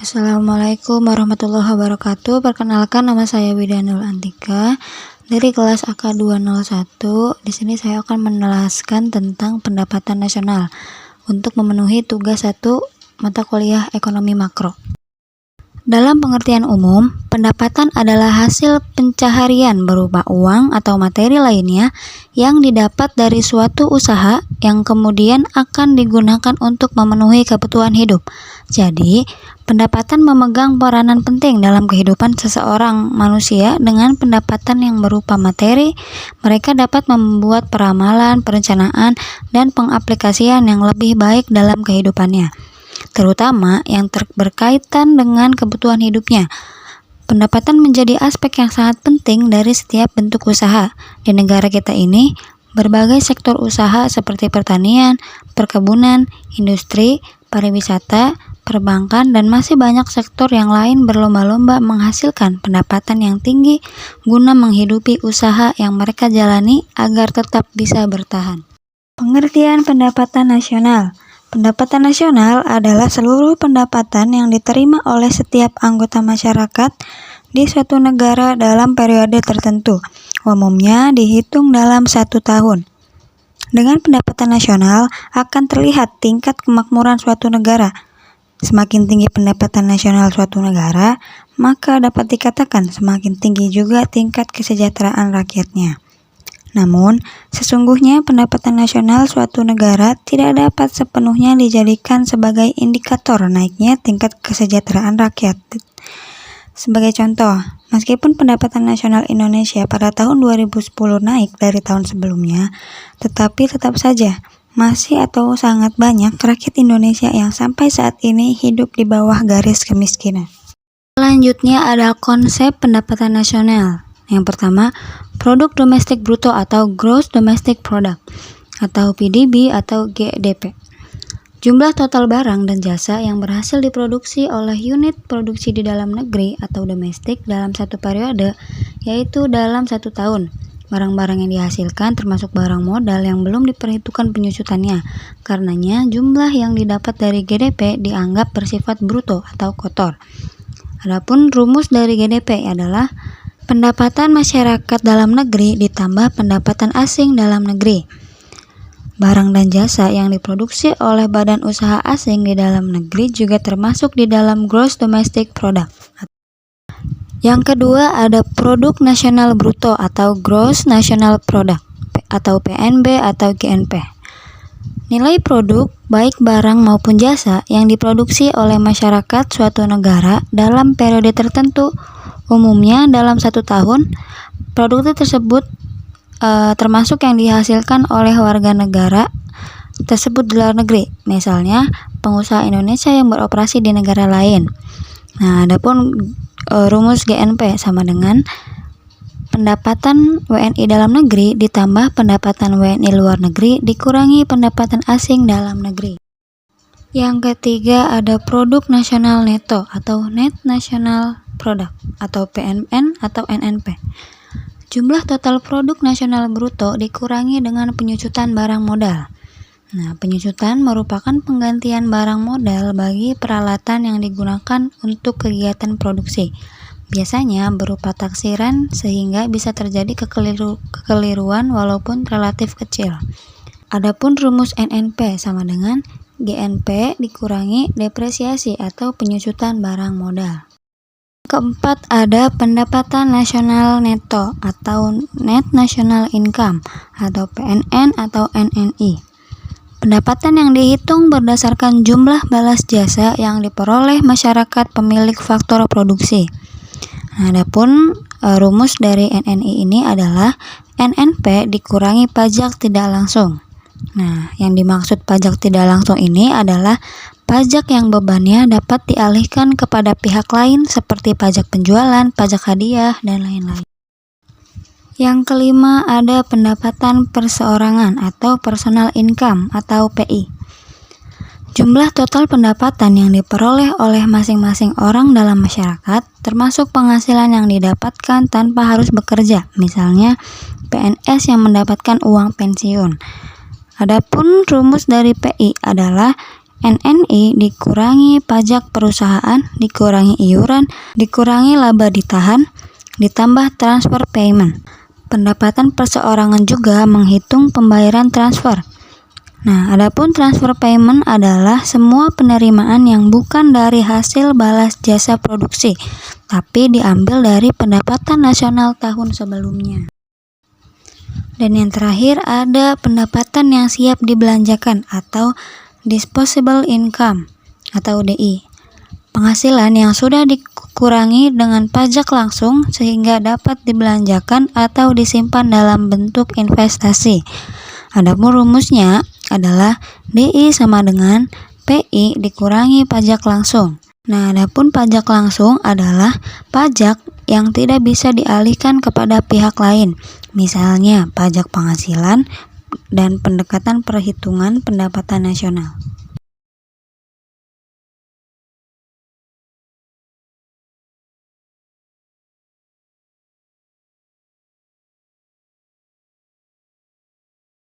Assalamualaikum warahmatullahi wabarakatuh. Perkenalkan, nama saya Widianul Antika dari kelas AK201. Di sini saya akan menjelaskan tentang pendapatan nasional untuk memenuhi tugas 1 mata kuliah ekonomi makro. Dalam pengertian umum, pendapatan adalah hasil pencaharian berupa uang atau materi lainnya yang didapat dari suatu usaha yang kemudian akan digunakan untuk memenuhi kebutuhan hidup. Jadi, pendapatan memegang peranan penting dalam kehidupan seseorang manusia. Dengan pendapatan yang berupa materi, mereka dapat membuat peramalan, perencanaan, dan pengaplikasian yang lebih baik dalam kehidupannya, terutama yang berkaitan dengan kebutuhan hidupnya. Pendapatan menjadi aspek yang sangat penting dari setiap bentuk usaha. Di negara kita ini, berbagai sektor usaha seperti pertanian, perkebunan, industri, pariwisata, perbankan, dan masih banyak sektor yang lain berlomba-lomba menghasilkan pendapatan yang tinggi guna menghidupi usaha yang mereka jalani agar tetap bisa bertahan. Pengertian pendapatan nasional. Pendapatan nasional adalah seluruh pendapatan yang diterima oleh setiap anggota masyarakat di suatu negara dalam periode tertentu, umumnya dihitung dalam 1 tahun. Dengan pendapatan nasional akan terlihat tingkat kemakmuran suatu negara. Semakin tinggi pendapatan nasional suatu negara, maka dapat dikatakan semakin tinggi juga tingkat kesejahteraan rakyatnya. Namun, sesungguhnya pendapatan nasional suatu negara tidak dapat sepenuhnya dijadikan sebagai indikator naiknya tingkat kesejahteraan rakyat. Sebagai contoh, meskipun pendapatan nasional Indonesia pada tahun 2010 naik dari tahun sebelumnya, tetapi tetap saja masih atau sangat banyak rakyat Indonesia yang sampai saat ini hidup di bawah garis kemiskinan. Selanjutnya ada konsep pendapatan nasional. Yang pertama, produk domestik bruto atau gross domestic product atau PDB atau GDP. Jumlah total barang dan jasa yang berhasil diproduksi oleh unit produksi di dalam negeri atau domestik dalam satu periode, yaitu dalam 1 tahun. Barang-barang yang dihasilkan termasuk barang modal yang belum diperhitungkan penyusutannya. Karenanya, jumlah yang didapat dari GDP dianggap bersifat bruto atau kotor. Adapun rumus dari GDP adalah pendapatan masyarakat dalam negeri ditambah pendapatan asing dalam negeri. Barang dan jasa yang diproduksi oleh badan usaha asing di dalam negeri juga termasuk di dalam gross domestic product. Yang kedua ada produk nasional bruto atau gross national product atau PNB atau GNP. Nilai produk, baik barang maupun jasa yang diproduksi oleh masyarakat suatu negara dalam periode tertentu, umumnya dalam 1 tahun, produk tersebut termasuk yang dihasilkan oleh warga negara tersebut di luar negeri, misalnya pengusaha Indonesia yang beroperasi di negara lain. Nah, adapun rumus GNP sama dengan pendapatan WNI dalam negeri ditambah pendapatan WNI luar negeri dikurangi pendapatan asing dalam negeri. Yang ketiga ada produk nasional neto atau net national product atau PNN atau NNP. Jumlah total produk nasional bruto dikurangi dengan penyusutan barang modal. Nah, penyusutan merupakan penggantian barang modal bagi peralatan yang digunakan untuk kegiatan produksi. Biasanya berupa taksiran sehingga bisa terjadi kekeliruan walaupun relatif kecil. Adapun rumus NNP sama dengan GNP dikurangi depresiasi atau penyusutan barang modal. Keempat ada pendapatan nasional neto atau net national income atau PNN atau NNI. Pendapatan yang dihitung berdasarkan jumlah balas jasa yang diperoleh masyarakat pemilik faktor produksi. Nah, adapun rumus dari NNI ini adalah NNP dikurangi pajak tidak langsung. Nah, yang dimaksud pajak tidak langsung ini adalah pajak yang bebannya dapat dialihkan kepada pihak lain seperti pajak penjualan, pajak hadiah, dan lain-lain. Yang kelima ada pendapatan perseorangan atau personal income atau PI. Jumlah total pendapatan yang diperoleh oleh masing-masing orang dalam masyarakat, termasuk penghasilan yang didapatkan tanpa harus bekerja, misalnya PNS yang mendapatkan uang pensiun. Adapun rumus dari PI adalah NNI dikurangi pajak perusahaan, dikurangi iuran, dikurangi laba ditahan, ditambah transfer payment. Pendapatan perseorangan juga menghitung pembayaran transfer. Nah, adapun transfer payment adalah semua penerimaan yang bukan dari hasil balas jasa produksi, tapi diambil dari pendapatan nasional tahun sebelumnya. Dan yang terakhir ada pendapatan yang siap dibelanjakan atau disposable income atau DI. Penghasilan yang sudah dikurangi dengan pajak langsung sehingga dapat dibelanjakan atau disimpan dalam bentuk investasi. Adapun rumusnya adalah DI sama dengan PI dikurangi pajak langsung. Nah, adapun pajak langsung adalah pajak yang tidak bisa dialihkan kepada pihak lain, misalnya pajak penghasilan dan pendekatan perhitungan pendapatan nasional.